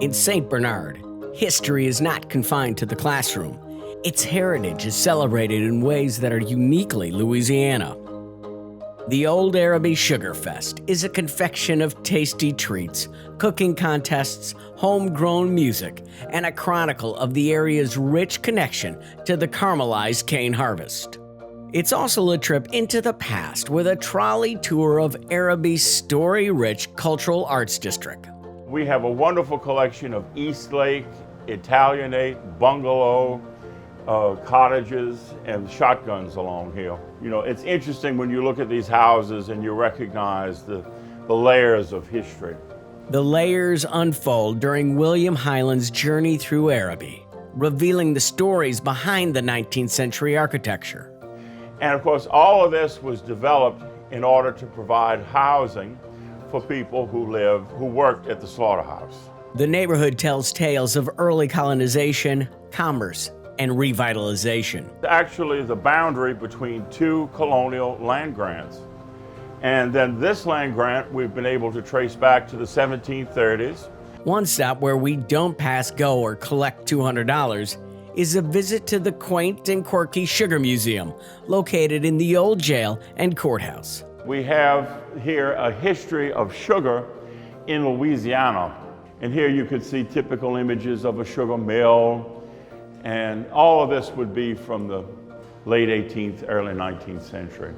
In St. Bernard, history is not confined to the classroom. Its heritage is celebrated in ways that are uniquely Louisiana. The Old Arabi Sugar Fest is a confection of tasty treats, cooking contests, homegrown music, and a chronicle of the area's rich connection to the caramelized cane harvest. It's also a trip into the past with a trolley tour of Arabi's story-rich cultural arts district. We have a wonderful collection of Eastlake, Italianate, bungalow, cottages, and shotguns along here. You know, it's interesting when you look at these houses and you recognize the layers of history. The layers unfold during William Highland's journey through Arabi, revealing the stories behind the 19th century architecture. And of course, all of this was developed in order to provide housing for people who worked at the slaughterhouse. The neighborhood tells tales of early colonization, commerce, and revitalization. Actually, the boundary between two colonial land grants. And then this land grant we've been able to trace back to the 1730s. One stop where we don't pass go or collect $200 is a visit to the quaint and quirky Sugar Museum, located in the old jail and courthouse. We have here a history of sugar in Louisiana. And here you could see typical images of a sugar mill. And all of this would be from the late 18th, early 19th century.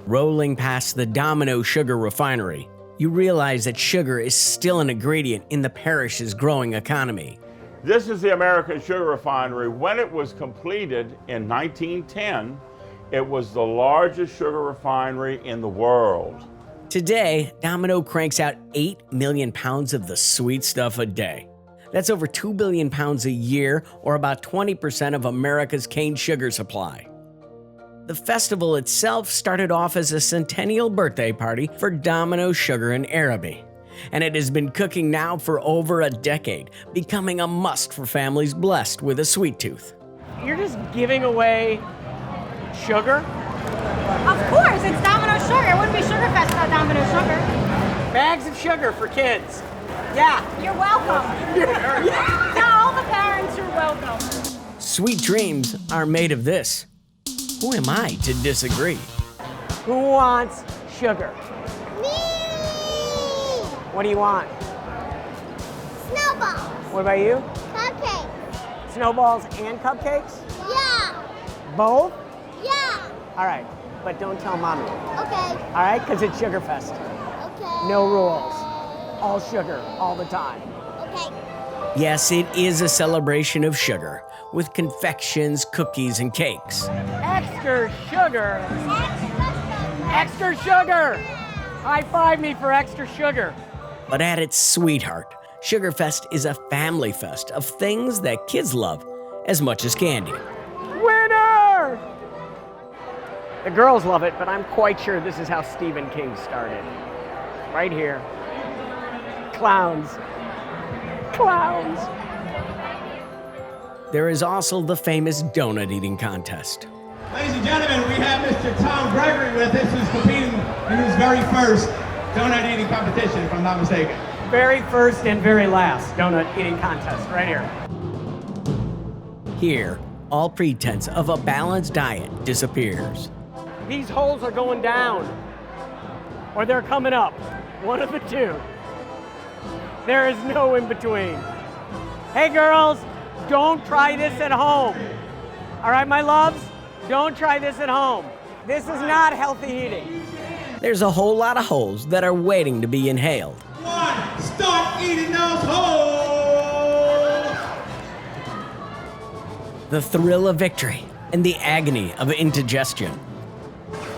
Rolling past the Domino Sugar Refinery, you realize that sugar is still an ingredient in the Parish's growing economy. This is the American Sugar Refinery. When it was completed in 1910, it was the largest sugar refinery in the world. Today, Domino cranks out 8 million pounds of the sweet stuff a day. That's over 2 billion pounds a year, or about 20% of America's cane sugar supply. The festival itself started off as a centennial birthday party for Domino Sugar in Arabi, and it has been cooking now for over a decade, becoming a must for families blessed with a sweet tooth. You're just giving away sugar? Of course, it's Domino Sugar. It wouldn't be Sugar Fest without Domino Sugar. Bags of sugar for kids. Yeah. You're welcome. Now all the parents are welcome. Sweet dreams are made of this. Who am I to disagree? Who wants sugar? Me! What do you want? Snowballs. What about you? Cupcakes. Snowballs and cupcakes? Yeah. Both? Yeah. All right, but don't tell mommy. Okay. All right, because it's Sugar Fest. Okay. No rules. All sugar, all the time. Okay. Yes, it is a celebration of sugar, with confections, cookies, and cakes. Extra sugar. Extra sugar. High five me for extra sugar. But at its sweetheart, Sugar Fest is a family fest of things that kids love as much as candy. Winner! The girls love it, but I'm quite sure this is how Stephen King started. Right here. Clowns. Clowns. There is also the famous donut eating contest. Ladies and gentlemen, we have Mr. Tom Gregory with us, who's competing in his very first donut eating competition, if I'm not mistaken. Very first and very last donut eating contest, right here. Here, all pretense of a balanced diet disappears. These holes are going down, or they're coming up. One of the two. There is no in between. Hey girls, don't try this at home. All right, my loves, don't try this at home. This is not healthy eating. There's a whole lot of holes that are waiting to be inhaled. One, start eating those holes! The thrill of victory and the agony of indigestion.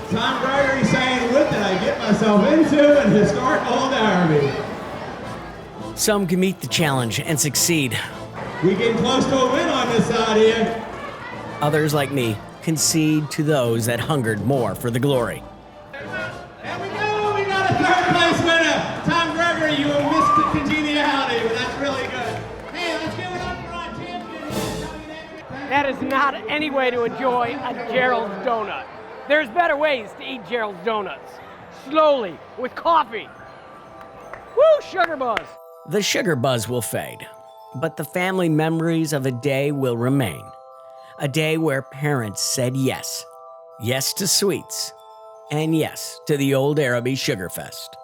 Tom Gregory saying, what did I get myself into in historic Old Arabi? Some can meet the challenge and succeed. We getting close to a win on this side here. Others, like me, concede to those that hungered more for the glory. There we go, we got a third place winner. Tom Gregory, you missed the congeniality, but that's really good. Hey, let's give it up for our champion. That is not any way to enjoy a Gerald's donut. There's better ways to eat Gerald's donuts. Slowly, with coffee. Woo, sugar buzz. The sugar buzz will fade, but the family memories of a day will remain. A day where parents said yes. Yes to sweets, and yes to the Old Arabi Sugar Fest.